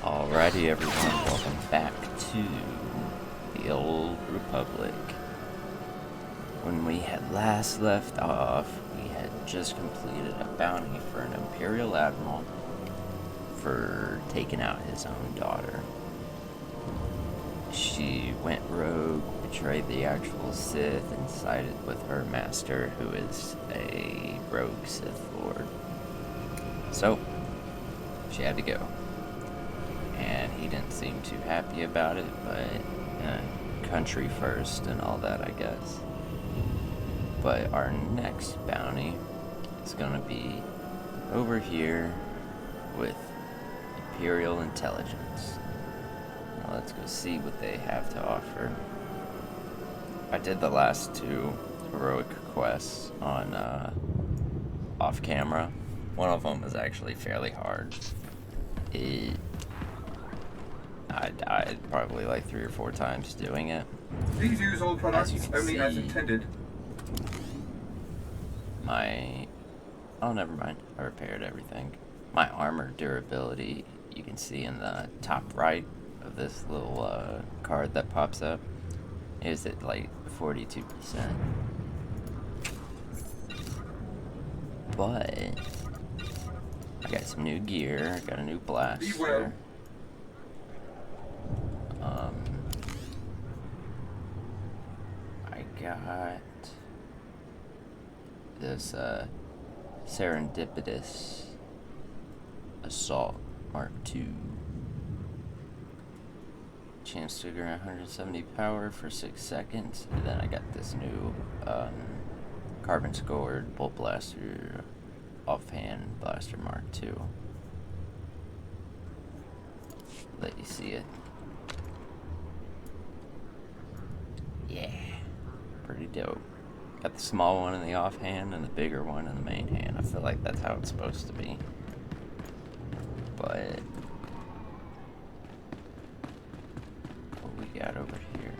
Alrighty everyone, welcome back to the Old Republic. When we had last left off, we had just completed a bounty for an Imperial Admiral for taking out his own daughter. She went rogue, betrayed the actual Sith, and sided with her master, who is a rogue Sith Lord. So, she had to go. And he didn't seem too happy about it, but country first and all that, I guess. But our next bounty is going to be over here with Imperial Intelligence. Now let's go see what they have to offer. I did the last two heroic quests on off camera. One of them was actually fairly hard. I died probably like 3 or 4 times doing it. Please use all products only as intended. Oh, never mind. I repaired everything. My armor durability, you can see in the top right of this little card that pops up, is at like 42%. But I got some new gear. I got a new blaster. I got this Serendipitous Assault Mark II. Chance to grant 170 power for 6 seconds. And then I got this new carbon scored bolt blaster, offhand blaster Mark II. Let you see it. Yeah, pretty dope. Got the small one in the offhand and the bigger one in the main hand. I feel like that's how it's supposed to be. But what we got over here?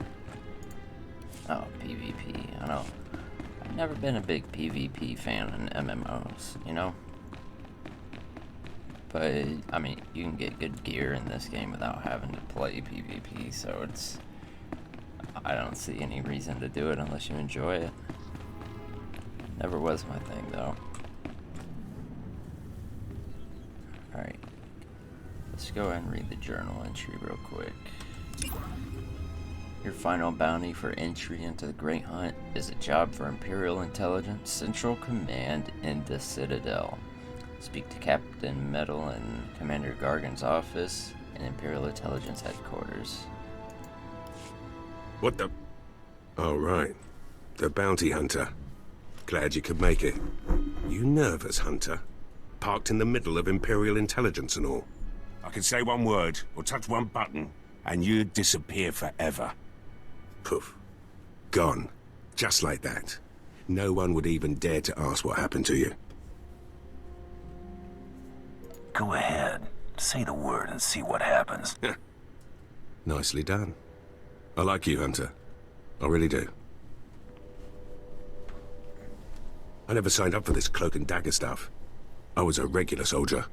Oh, PvP. I know. I've never been a big PvP fan in MMOs, you know? But, I mean, you can get good gear in this game without having to play PvP, so I don't see any reason to do it unless you enjoy it. Never was my thing, though. Alright. Let's go ahead and read the journal entry real quick. Your final bounty for entry into the Great Hunt is a job for Imperial Intelligence Central Command in the Citadel. Speak to Captain Metal in Commander Gargan's office in Imperial Intelligence Headquarters. What the? Oh, right. The bounty hunter. Glad you could make it. You nervous, Hunter? Parked in the middle of Imperial Intelligence and all. I could say one word, or touch one button, and you'd disappear forever. Poof. Gone. Just like that. No one would even dare to ask what happened to you. Go ahead. Say the word and see what happens. Nicely done. I like you, Hunter. I really do. I never signed up for this cloak and dagger stuff. I was a regular soldier.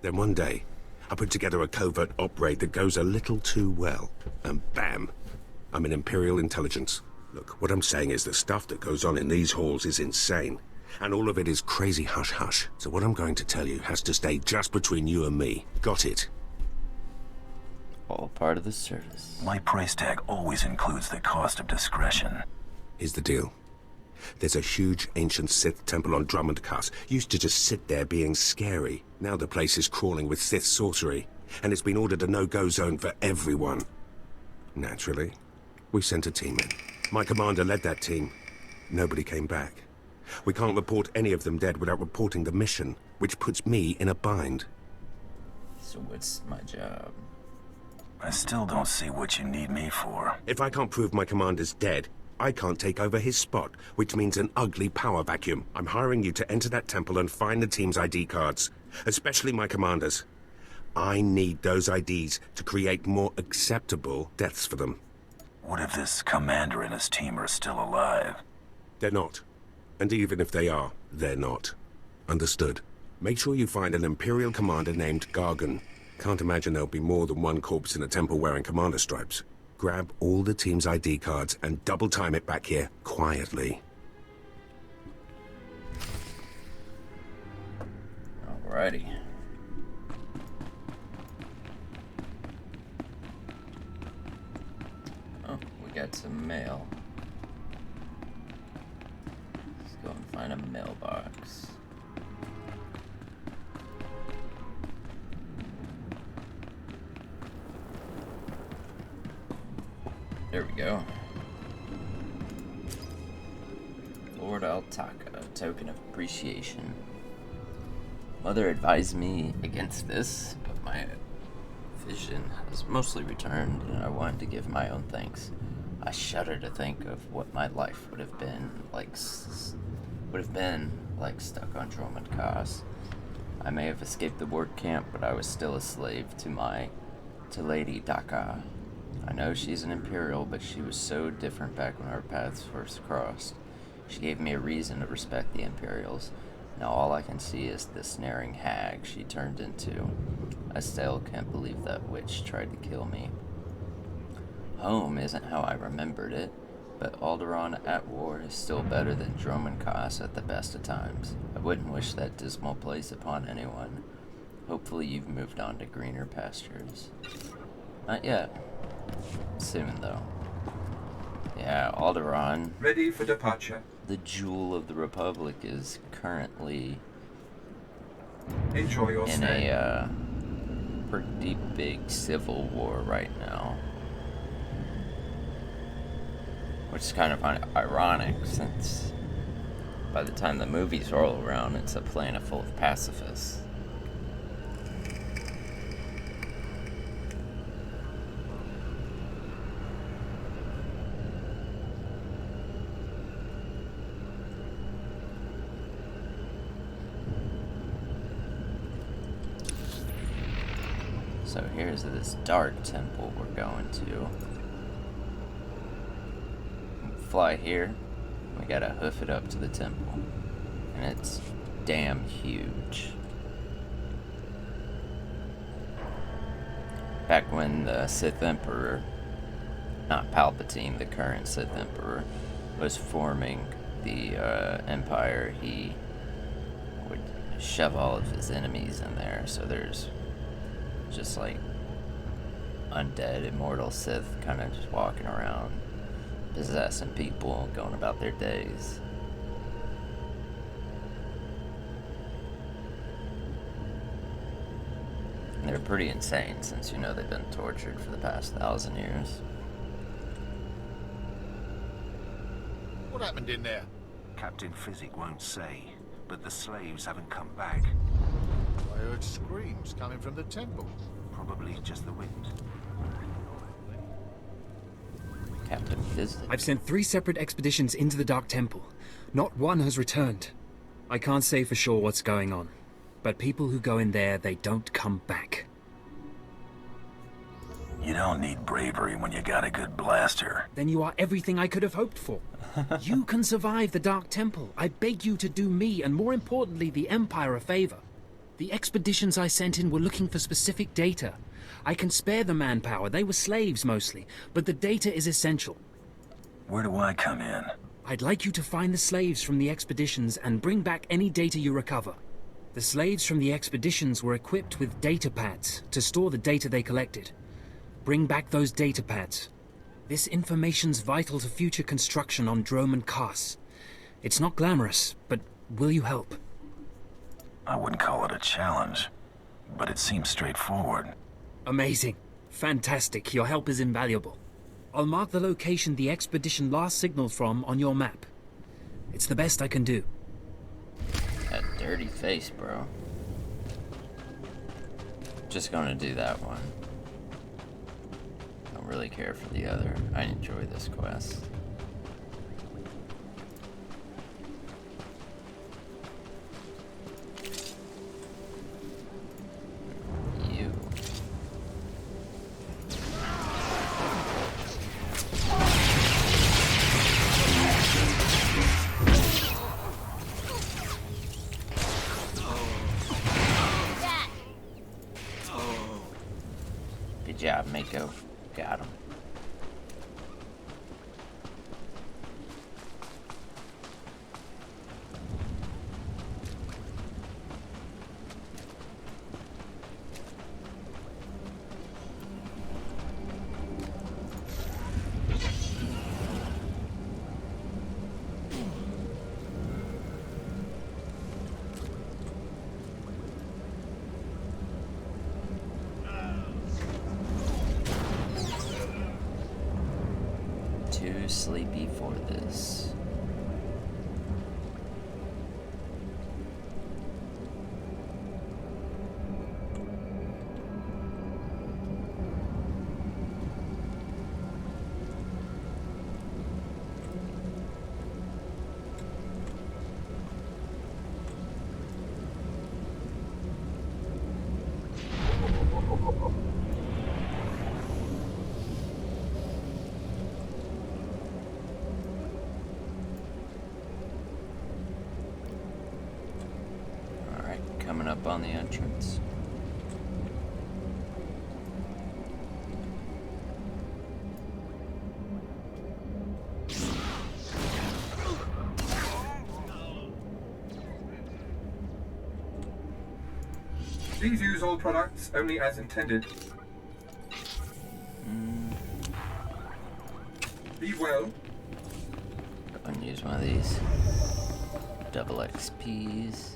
Then one day, I put together a covert op raid that goes a little too well. And bam, I'm in Imperial Intelligence. Look, what I'm saying is the stuff that goes on in these halls is insane. And all of it is crazy hush-hush. So what I'm going to tell you has to stay just between you and me. Got it? All part of the service. My price tag always includes the cost of discretion. Here's the deal. There's a huge ancient Sith temple on Drummond Cuss. Used to just sit there being scary. Now the place is crawling with Sith sorcery. And it's been ordered a no-go zone for everyone. Naturally, we sent a team in. My commander led that team. Nobody came back. We can't report any of them dead without reporting the mission, which puts me in a bind. So what's my job? I still don't see what you need me for. If I can't prove my commander's dead, I can't take over his spot, which means an ugly power vacuum. I'm hiring you to enter that temple and find the team's ID cards, especially my commander's. I need those IDs to create more acceptable deaths for them. What if this commander and his team are still alive? They're not. And even if they are, they're not. Understood. Make sure you find an Imperial commander named Gargan. Can't imagine there'll be more than one corpse in a temple wearing commander stripes. Grab all the team's ID cards and double time it back here quietly. Alrighty. Oh, we got some mail. Let's go and find a mailbox. There we go. Lord Altaka, a token of appreciation. Mother advised me against this, but my vision has mostly returned, and I wanted to give my own thanks. I shudder to think of what my life would have been like stuck on Droman Kos. I may have escaped the work camp, but I was still a slave to Lady Daka. I know she's an Imperial, but she was so different back when our paths first crossed. She gave me a reason to respect the Imperials. Now all I can see is the snaring hag she turned into. I still can't believe that witch tried to kill me. Home isn't how I remembered it, but Alderaan at war is still better than Droman Kos at the best of times. I wouldn't wish that dismal place upon anyone. Hopefully you've moved on to greener pastures. Not yet. Soon, though. Yeah, Alderaan, Ready for departure. the jewel of the Republic, is currently Enjoy your in stay. a pretty big civil war right now. Which is kind of ironic, since by the time the movies roll around, it's a planet full of pacifists. So here's this dark temple we're going to. Fly here, we gotta hoof it up to the temple. And it's damn huge. Back when the Sith Emperor, not Palpatine, the current Sith Emperor, was forming the Empire, he would shove all of his enemies in there. So there's just like undead, immortal Sith kind of just walking around, possessing people, going about their days. And they're pretty insane, since you know they've been tortured for the past 1,000 years. What happened in there? Captain Physic won't say, but the slaves haven't come back. I heard screams coming from the temple. Probably just the wind. Captain Physic. I've sent 3 separate expeditions into the Dark Temple. Not one has returned. I can't say for sure what's going on, but people who go in there, they don't come back. You don't need bravery when you got a good blaster. Then you are everything I could have hoped for. You can survive the Dark Temple. I beg you to do me, and more importantly, the Empire, a favor. The expeditions I sent in were looking for specific data. I can spare the manpower, they were slaves mostly, but the data is essential. Where do I come in? I'd like you to find the slaves from the expeditions and bring back any data you recover. The slaves from the expeditions were equipped with data pads to store the data they collected. Bring back those data pads. This information's vital to future construction on Droman Kos. It's not glamorous, but will you help? I wouldn't call it a challenge, but it seems straightforward. Amazing. Fantastic. Your help is invaluable. I'll mark the location the expedition last signaled from on your map. It's the best I can do. That dirty face, bro. Just gonna do that one. Don't really care for the other. I enjoy this quest. You. Good job, Mako. Got him. Too sleepy for this. Coming up on the entrance. Please use all products only as intended. Be well. Go and use one of these. Double XPs.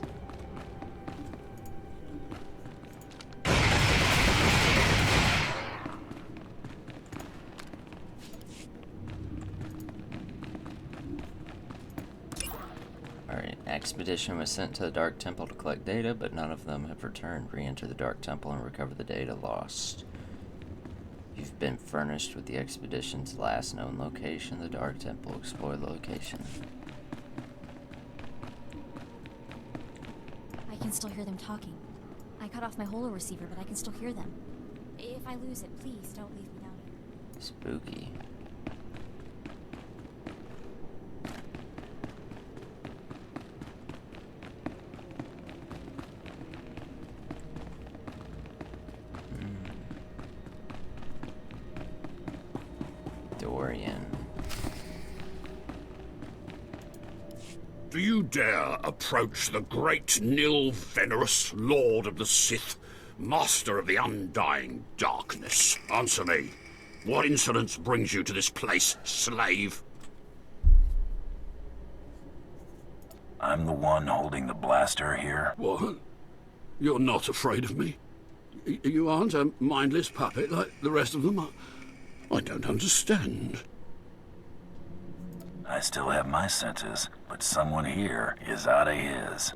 Alright, expedition was sent to the Dark Temple to collect data, but none of them have returned. Re-enter the Dark Temple and recover the data lost. You've been furnished with the expedition's last known location, the Dark Temple. Explore the location. I can still hear them talking. I cut off my holo receiver, but I can still hear them. If I lose it, please don't leave me down here. Spooky. Dorian. Do you dare approach the great Nil Venerus, Lord of the Sith, Master of the Undying Darkness? Answer me. What insolence brings you to this place, slave? I'm the one holding the blaster here. What? You're not afraid of me? You aren't a mindless puppet like the rest of them? I don't understand. I still have my senses, but someone here is out of his.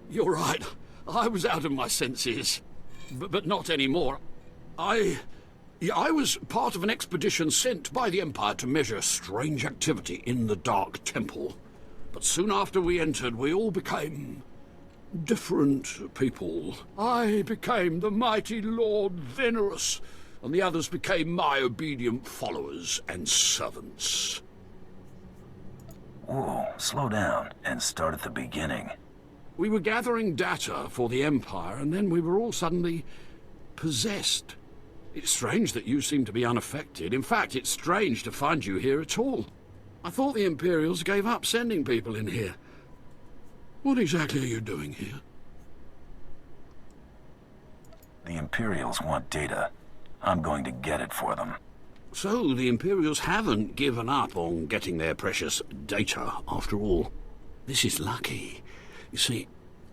You're right. I was out of my senses. But not anymore. I was part of an expedition sent by the Empire to measure strange activity in the Dark Temple. But soon after we entered, we all became different people. I became the mighty Lord Venerus, and the others became my obedient followers and servants. Whoa, slow down and start at the beginning. We were gathering data for the Empire, and then we were all suddenly possessed. It's strange that you seem to be unaffected. In fact, it's strange to find you here at all. I thought the Imperials gave up sending people in here. What exactly are you doing here? The Imperials want data. I'm going to get it for them. So the Imperials haven't given up on getting their precious data, after all. This is lucky. You see,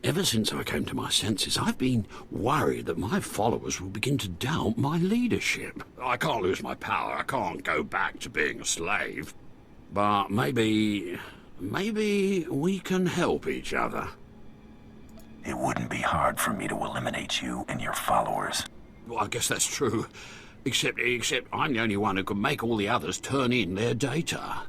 ever since I came to my senses, I've been worried that my followers will begin to doubt my leadership. I can't lose my power. I can't go back to being a slave. But maybe we can help each other. It wouldn't be hard for me to eliminate you and your followers. Well, I guess that's true. Except I'm the only one who can make all the others turn in their data.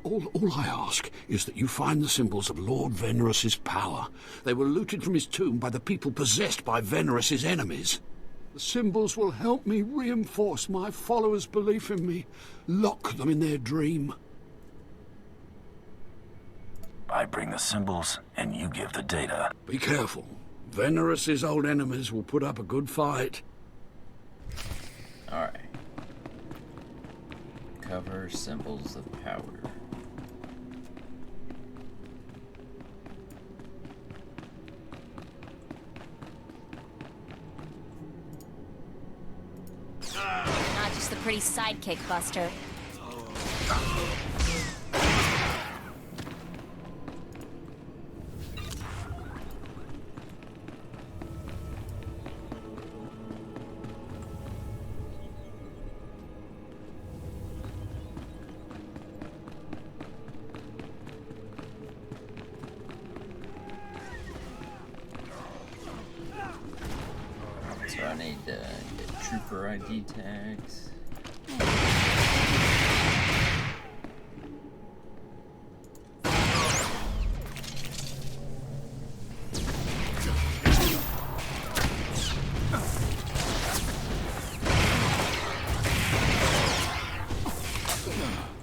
All I ask is that you find the symbols of Lord Venerus's power. They were looted from his tomb by the people possessed by Venerus's enemies. The symbols will help me reinforce my followers' belief in me, lock them in their dream. I bring the symbols, and you give the data. Be careful. Venerus's old enemies will put up a good fight. Alright. Recover symbols of power. Not just the pretty sidekick, Buster. So I need to get trooper ID tags.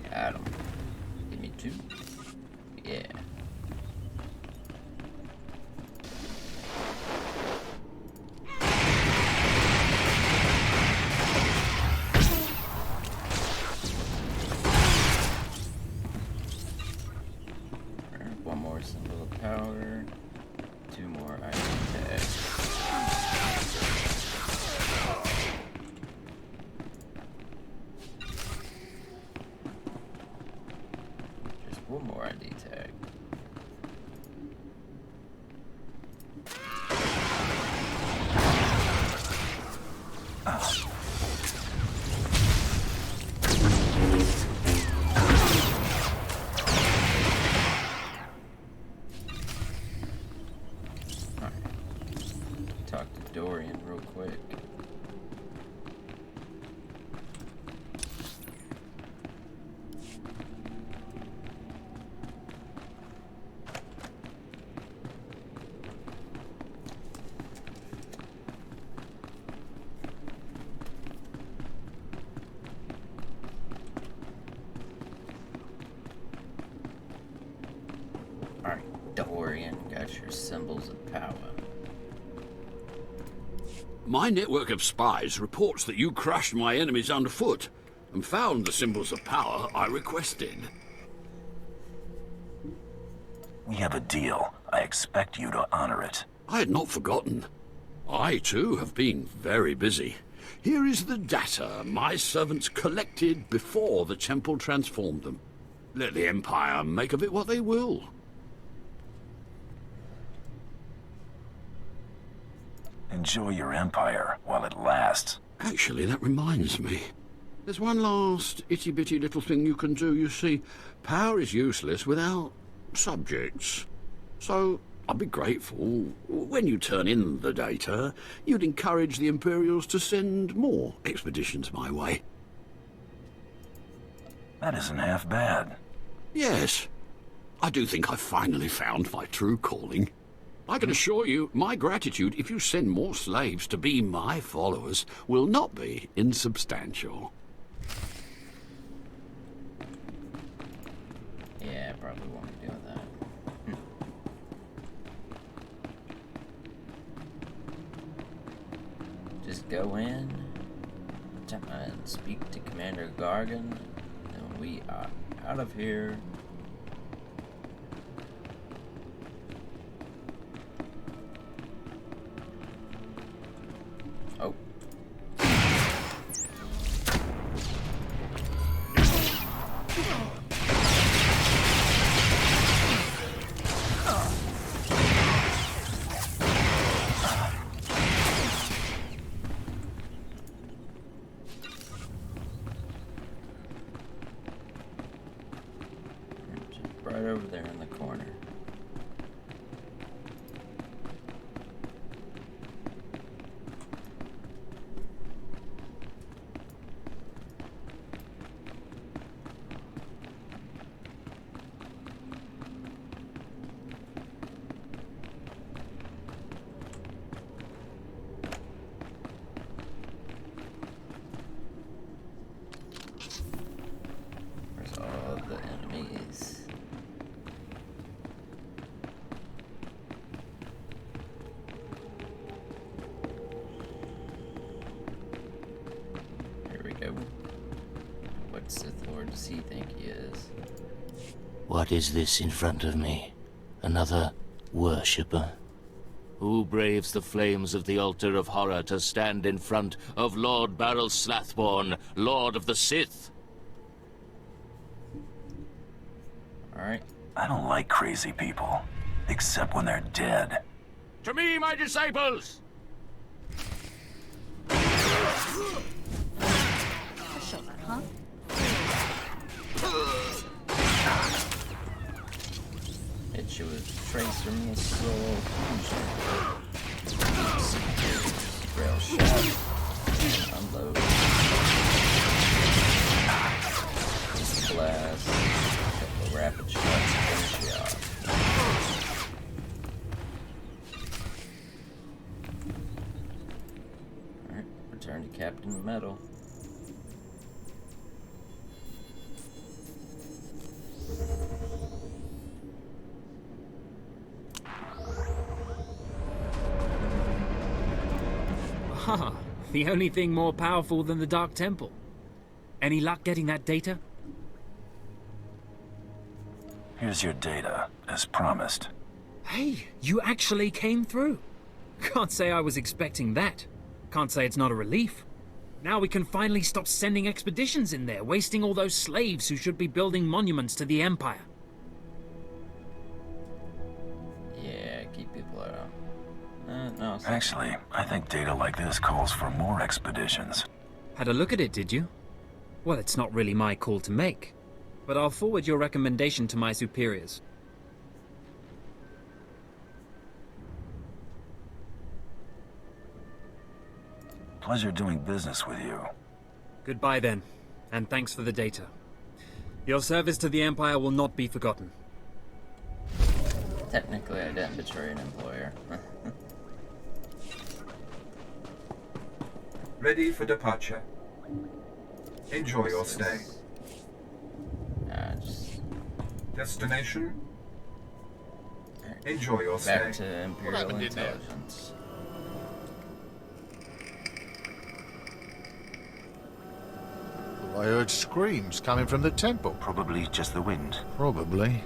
Got 'em. Give me 2. Yeah. One more symbol of power. 2 more ID tags. Just 1 more ID tag. Talk to Dorian real quick. Alright, Dorian, got your symbols of power. My network of spies reports that you crushed my enemies underfoot and found the symbols of power I requested. We have a deal. I expect you to honor it. I had not forgotten. I, too, have been very busy. Here is the data my servants collected before the temple transformed them. Let the Empire make of it what they will. Enjoy your empire while it lasts. Actually, that reminds me. There's one last itty-bitty little thing you can do. You see, power is useless without subjects. So, I'd be grateful when you turn in the data, you'd encourage the Imperials to send more expeditions my way. That isn't half bad. Yes, I do think I've finally found my true calling. I can assure you, my gratitude, if you send more slaves to be my followers, will not be insubstantial. Yeah, I probably won't be doing that. Just go in and speak to Commander Gargan, and we are out of here. Oh. Just right over there in the corner. Where's all the enemies? What Sith Lord does he think he is? What is this in front of me? Another worshipper? Who braves the flames of the altar of horror to stand in front of Lord Baral Slathborn, Lord of the Sith? Alright. I don't like crazy people, except when they're dead. To me, my disciples! A chauffeur, huh? Hit you with tracer missile fusion. Rail shot. Unload. Blast. Couple rapid shots. Finish you off. Alright, return to Captain Metal. Ah, the only thing more powerful than the Dark Temple. Any luck getting that data? Here's your data, as promised. Hey, you actually came through. Can't say I was expecting that. Can't say it's not a relief. Now we can finally stop sending expeditions in there, wasting all those slaves who should be building monuments to the Empire. Yeah, keep people out. No, it's Actually, I think data like this calls for more expeditions. Had a look at it, did you? Well, it's not really my call to make, but I'll forward your recommendation to my superiors. Pleasure doing business with you. Goodbye then, and thanks for the data. Your service to the Empire will not be forgotten. technically I didn't betray an employer. Ready for departure. Enjoy your stay. Just Destination? Enjoy your back stay. to Imperial Intelligence. I heard screams coming from the temple. Probably just the wind. Probably.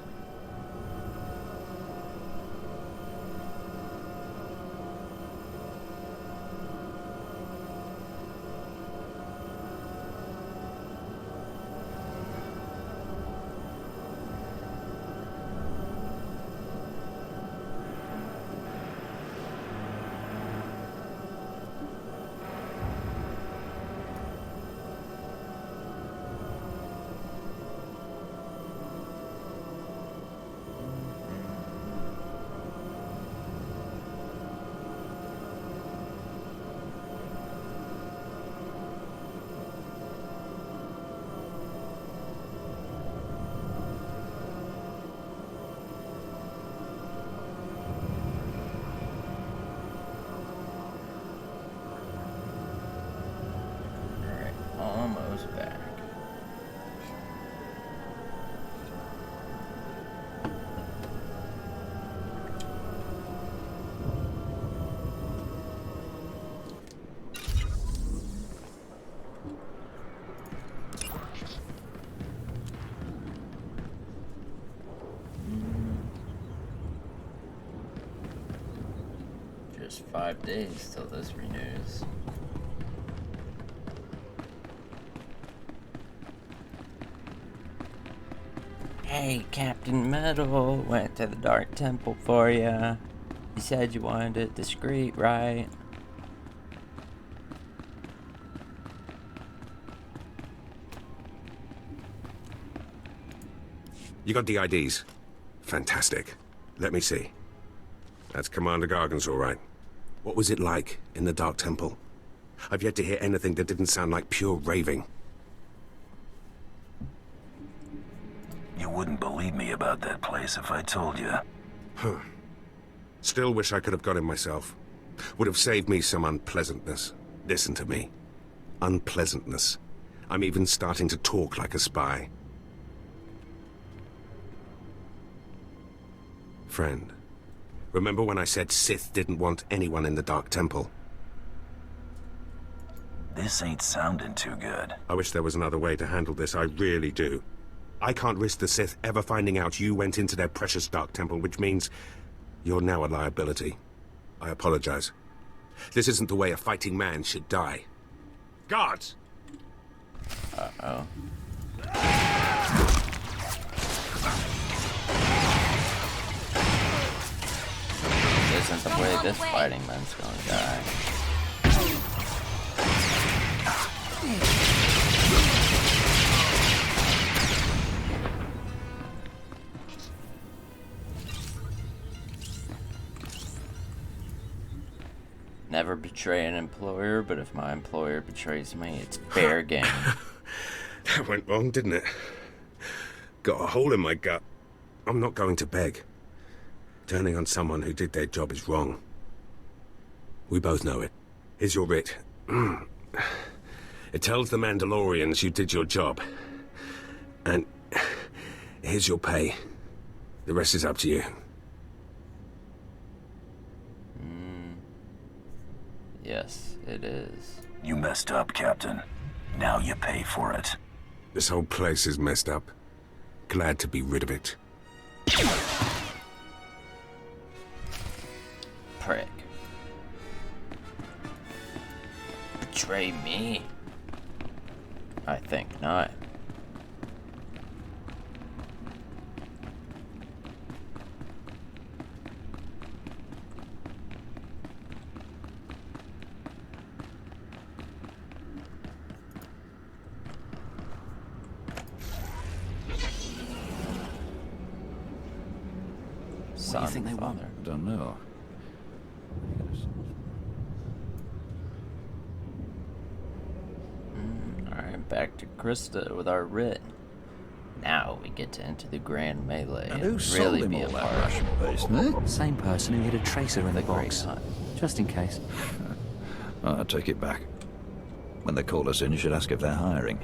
Alright, almost back. Just 5 days till this renews. Hey, Captain Metal, went to the Dark Temple for ya. You said you wanted it discreet, right? You got the IDs? Fantastic. Let me see. That's Commander Gargan's all right. What was it like in the Dark Temple? I've yet to hear anything that didn't sound like pure raving. You wouldn't believe me about that place if I told you. Huh. Still wish I could have got him myself. Would have saved me some unpleasantness. Listen to me. Unpleasantness. I'm even starting to talk like a spy. Friend, remember when I said Sith didn't want anyone in the Dark Temple? This ain't sounding too good. I wish there was another way to handle this, I really do. I can't risk the Sith ever finding out you went into their precious Dark Temple, which means you're now a liability. I apologize. This isn't the way a fighting man should die. Guards! Uh-oh. This isn't the way this fighting man's gonna die. Never betray an employer, but if my employer betrays me, it's fair game. That went wrong, didn't it? Got a hole in my gut. I'm not going to beg. Turning on someone who did their job is wrong. We both know it. Here's your writ. It tells the Mandalorians you did your job. And here's your pay. The rest is up to you. Yes, it is. You messed up, Captain. Now you pay for it. This whole place is messed up. Glad to be rid of it. Prick. Betray me? I think not. What do you think they want? I don't know. Alright, back to Krista with our writ. Now we get to enter the grand melee And and who sold really him be a all that part ration paste, huh? Same person who hid a tracer in the the great box. hunt. Just in case. I take it back. When they call us in, you should ask if they're hiring.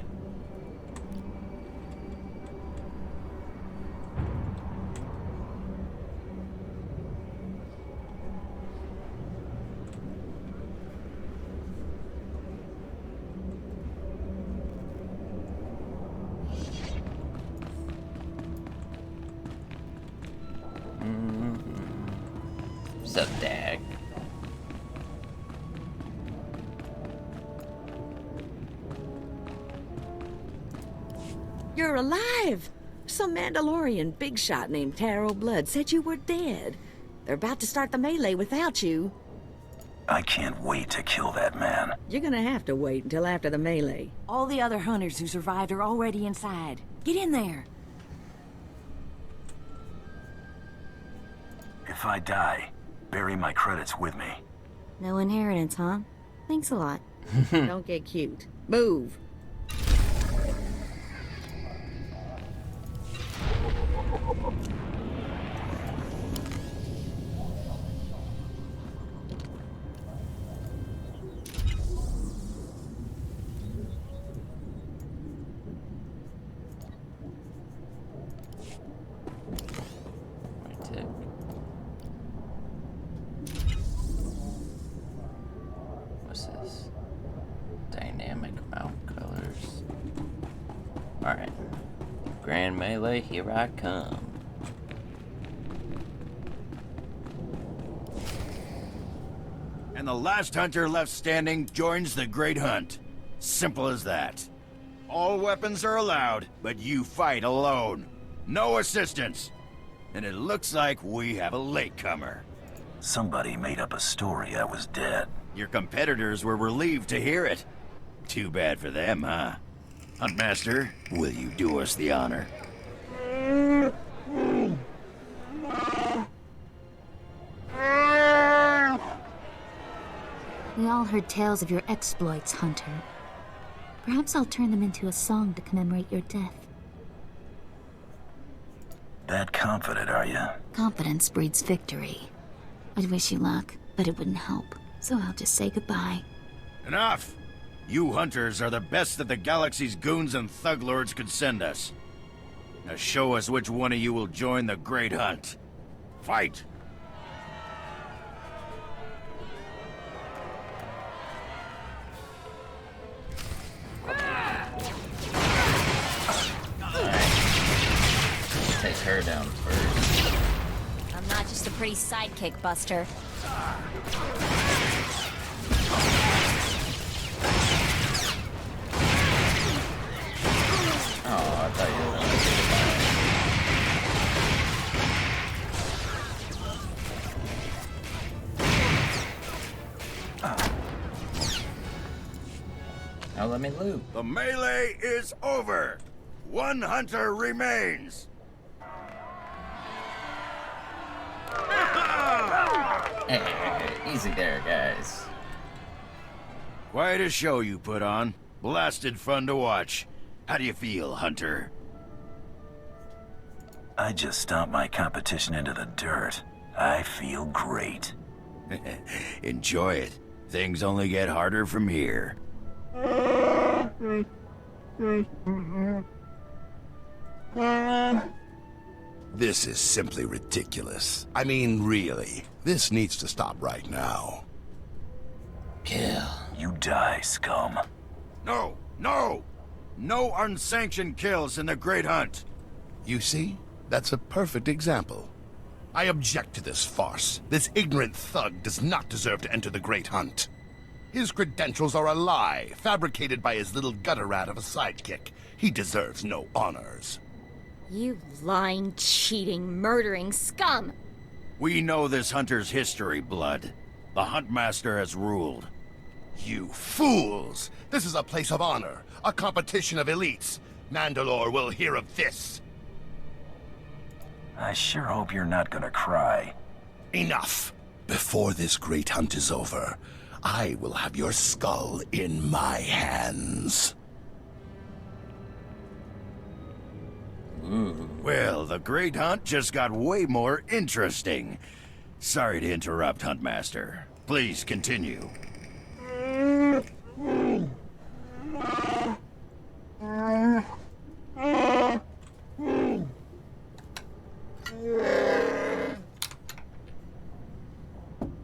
So dag. You're alive! Some Mandalorian big shot named Taro Blood said you were dead. They're about to start the melee without you. I can't wait to kill that man. You're gonna have to wait until after the melee. All the other hunters who survived are already inside. Get in there. If I die, bury my credits with me. No inheritance, huh? Thanks a lot. Don't get cute. Move! Tick. What's this? Dynamic mount colors. Alright. Grand melee, here I come. And the last hunter left standing joins the Great Hunt. Simple as that. All weapons are allowed, but you fight alone. No assistance. And it looks like we have a latecomer. Somebody made up a story I was dead. Your competitors were relieved to hear it. Too bad for them, huh? Huntmaster, will you do us the honor? We all heard tales of your exploits, Hunter. Perhaps I'll turn them into a song to commemorate your death. That confident, are you? Confidence breeds victory. I'd wish you luck, but it wouldn't help. So I'll just say goodbye. Enough! You hunters are the best that the galaxy's goons and thug lords could send us. Now show us which one of you will join the Great Hunt. Fight! her down first. I'm not just a pretty sidekick, Buster. Oh, I thought you were going to do that. Now let me loot. The melee is over. One hunter remains. Hey, easy there, guys. Quite a show you put on. Blasted fun to watch. How do you feel, Hunter? I just stomped my competition into the dirt. I feel great. Enjoy it. Things only get harder from here. This is simply ridiculous. I mean, really. This needs to stop right now. Kill. You die, scum. No! No! No unsanctioned kills in the Great Hunt. You see? That's a perfect example. I object to this farce. This ignorant thug does not deserve to enter the Great Hunt. His credentials are a lie, fabricated by his little gutter rat of a sidekick. He deserves no honors. You lying, cheating, murdering scum! We know this hunter's history, Blood. The Huntmaster has ruled. You fools! This is a place of honor, a competition of elites. Mandalore will hear of this. I sure hope you're not gonna cry. Enough! Before this great hunt is over, I will have your skull in my hands. Well, the Great Hunt just got way more interesting. Sorry to interrupt, Huntmaster. Please continue.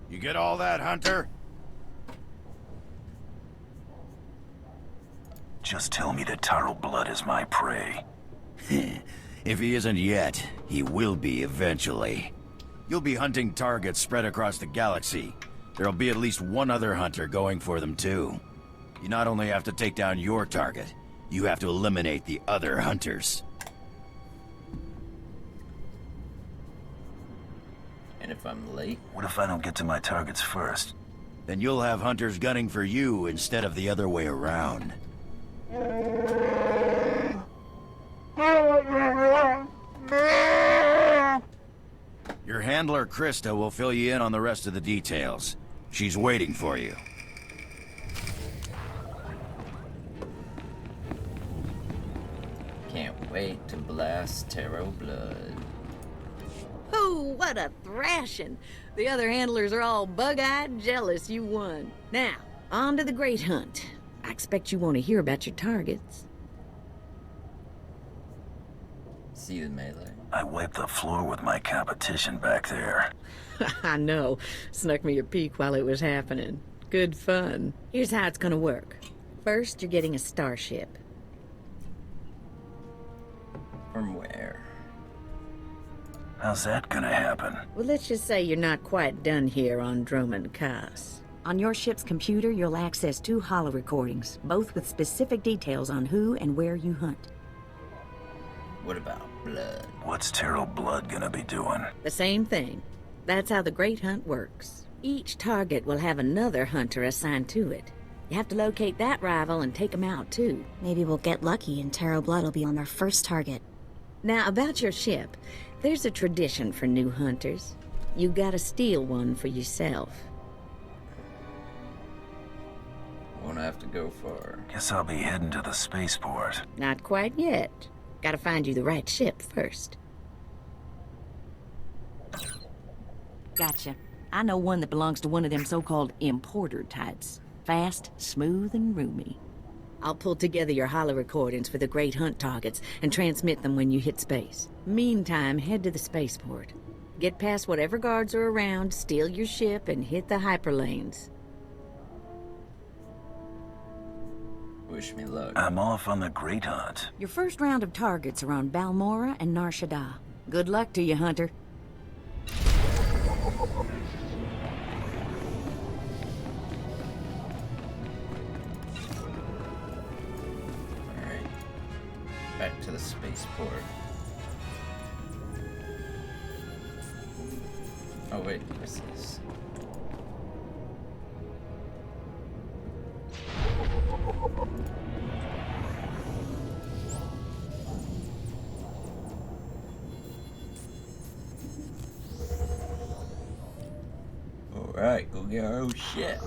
You get all that, Hunter? Just tell me that Taro Blood is my prey. If he isn't yet, he will be eventually. You'll be hunting targets spread across the galaxy. There'll be at least one other hunter going for them too. You not only have to take down your target, you have to eliminate the other hunters. And if I'm late? What if I don't get to my targets first? Then you'll have hunters gunning for you instead of the other way around. Your handler, Krista, will fill you in on the rest of the details. She's waiting for you. Can't wait to blast Taro Blood. Oh, what a thrashing! The other handlers are all bug-eyed jealous you won. Now, on to the Great Hunt. I expect you want to hear about your targets. See the melee. I wiped the floor with my competition back there. I know. Snuck me a peek while it was happening. Good fun. Here's how it's gonna work. First, you're getting a starship. From where? How's that gonna happen? Well, let's just say you're not quite done here on Drummond Cass. On your ship's computer, you'll access 2 holo recordings, both with specific details on who and where you hunt. What about Blood? What's Taro Blood gonna be doing? The same thing. That's how the Great Hunt works. Each target will have another hunter assigned to it. You have to locate that rival and take him out, too. Maybe we'll get lucky and Taro Blood will be on our first target. Now, about your ship, there's a tradition for new hunters. You gotta steal one for yourself. Won't have to go far. Guess I'll be heading to the spaceport. Not quite yet. Gotta find you the right ship first. Gotcha. I know one that belongs to one of them so-called importer types. Fast, smooth, and roomy. I'll pull together your holo recordings for the Great Hunt targets and transmit them when you hit space. Meantime, head to the spaceport. Get past whatever guards are around, steal your ship, and hit the hyperlanes. Wish me luck. I'm off on the Great Hunt. Your first round of targets are on Balmora and Nar Shaddaa. Good luck to you, Hunter. Alright. Back to the spaceport. Oh wait, what's this? Alright, go get our old shit.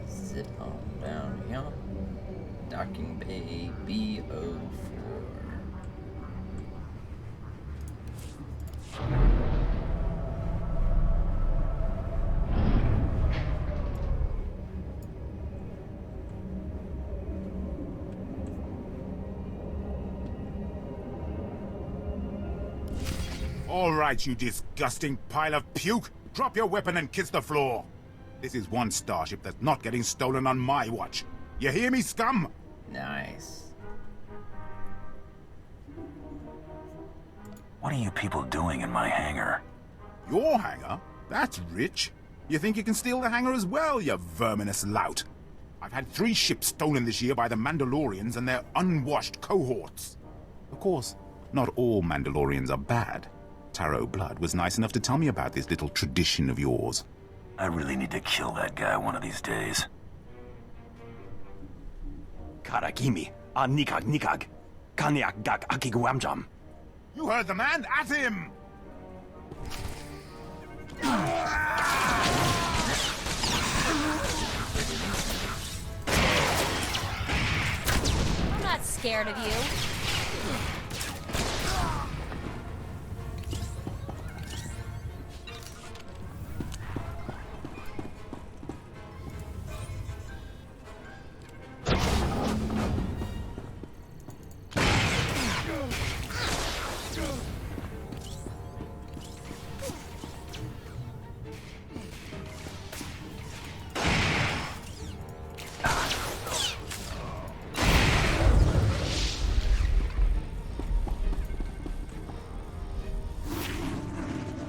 Zip on down here. Docking bay BO4. All right, you disgusting pile of puke. Drop your weapon and kiss the floor. This is one starship that's not getting stolen on my watch. You hear me, scum? Nice. What are you people doing in my hangar? Your hangar? That's rich. You think you can steal the hangar as well, you verminous lout? I've had 3 ships stolen this year by the Mandalorians and their unwashed cohorts. Of course, not all Mandalorians are bad. Taro Blood was nice enough to tell me about this little tradition of yours. I really need to kill that guy one of these days. Karagimi, nikag nikag, kanyak gak akiguamjam. You heard the man, at him! I'm not scared of you.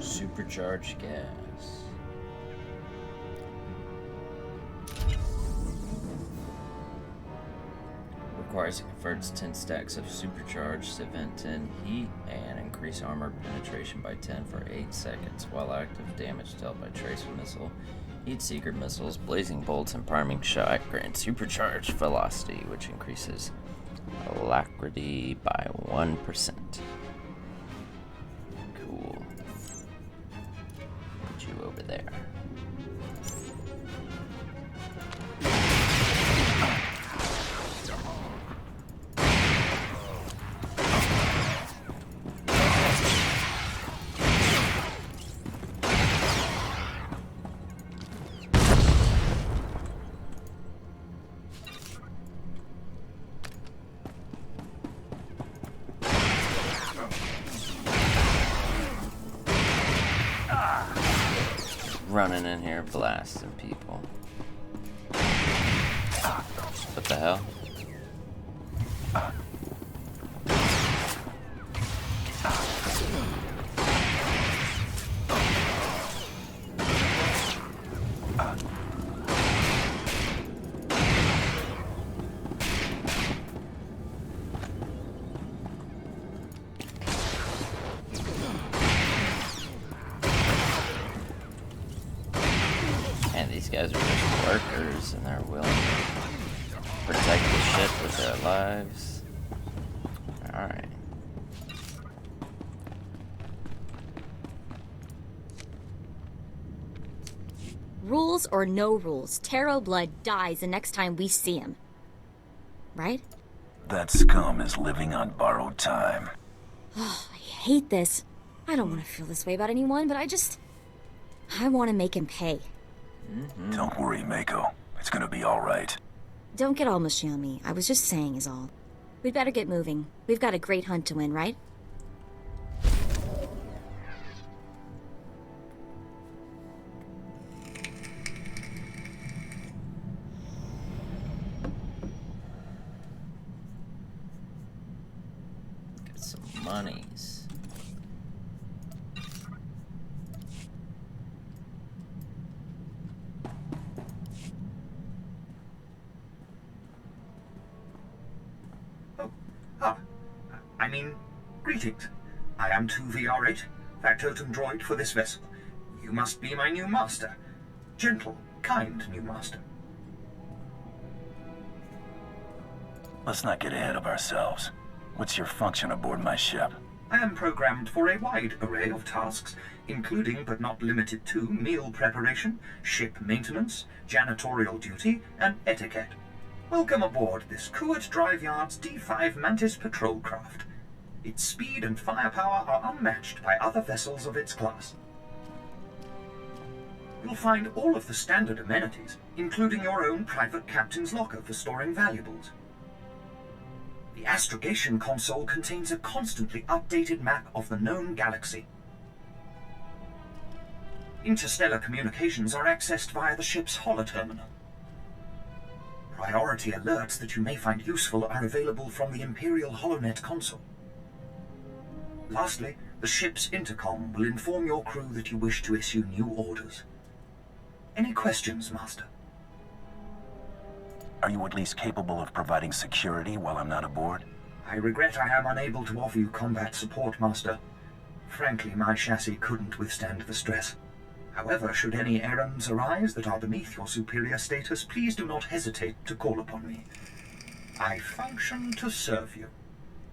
Supercharged gas. Requires it converts 10 stacks of supercharged to vent 10 heat and increase armor penetration by 10 for 8 seconds. While active, damage dealt by tracer missile, heat seeker missiles, blazing bolts, and priming shot grant supercharged velocity, which increases alacrity by 1%. Cool. Put you over there. Running in here blasting people. What the hell? Man, these guys are just workers and they're willing to protect the ship with their lives. Alright. Rules or no rules, Taro Blood dies the next time we see him. Right? That scum is living on borrowed time. Oh, I hate this. I don't want to feel this way about anyone, but I want to make him pay. Don't worry, Mako. It's gonna be all right. Don't get all mushy on me. I was just saying is all. We'd better get moving. We've got a great hunt to win, right? Get some monies. Greetings. I am 2VR8, factotum droid for this vessel. You must be my new master. Gentle, kind new master. Let's not get ahead of ourselves. What's your function aboard my ship? I am programmed for a wide array of tasks, including but not limited to meal preparation, ship maintenance, janitorial duty, and etiquette. Welcome aboard this Kuat Drive Yard's D5 Mantis patrol craft. Its speed and firepower are unmatched by other vessels of its class. You'll find all of the standard amenities, including your own private captain's locker for storing valuables. The astrogation console contains a constantly updated map of the known galaxy. Interstellar communications are accessed via the ship's holoterminal. Priority alerts that you may find useful are available from the Imperial HoloNet console. Lastly, the ship's intercom will inform your crew that you wish to issue new orders. Any questions, Master? Are you at least capable of providing security while I'm not aboard? I regret I am unable to offer you combat support, Master. Frankly, my chassis couldn't withstand the stress. However, should any errands arise that are beneath your superior status, please do not hesitate to call upon me. I function to serve you.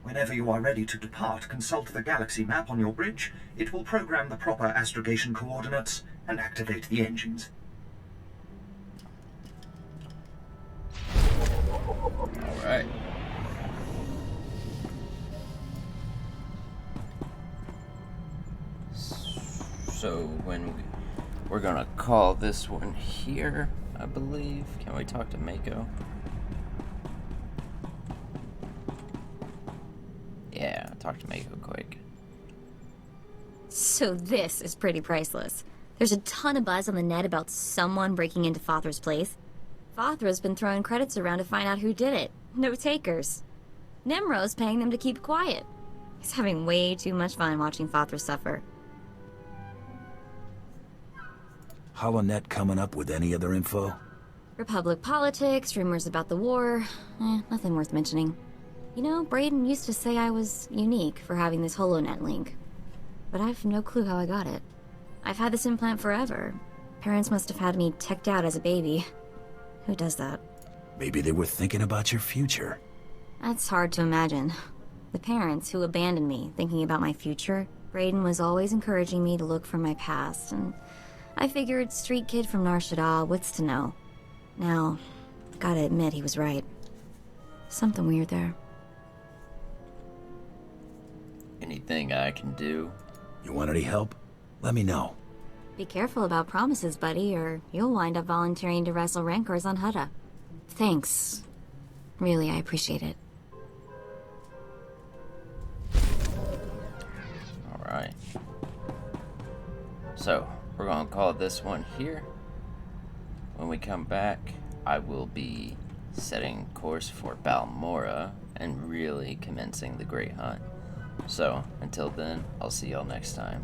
Whenever you are ready to depart, consult the galaxy map on your bridge. It will program the proper astrogation coordinates and activate the engines. Alright. So when we're gonna call this one here, I believe. Can we talk to Mako? Yeah, talk to Mako quick. So this is pretty priceless. There's a ton of buzz on the net about someone breaking into Fothra's place. Fothra's been throwing credits around to find out who did it. No takers. Nimro's paying them to keep quiet. He's having way too much fun watching Fothra suffer. HoloNet coming up with any other info? Republic politics, rumors about the war. Nothing worth mentioning. You know, Brayden used to say I was unique for having this HoloNet link. But I've no clue how I got it. I've had this implant forever. Parents must have had me teched out as a baby. Who does that? Maybe they were thinking about your future. That's hard to imagine. The parents who abandoned me, thinking about my future, Brayden was always encouraging me to look for my past, and I figured street kid from Nar Shaddaa, what's to know? Now, gotta admit he was right. Something weird there. Anything I can do? You want any help? Let me know. Be careful about promises, buddy, or you'll wind up volunteering to wrestle Rancors on Hutta. Thanks. Really, I appreciate it. Alright. So, we're gonna call this one here. When we come back, I will be setting course for Balmora and really commencing the Great Hunt. So, until then, I'll see y'all next time.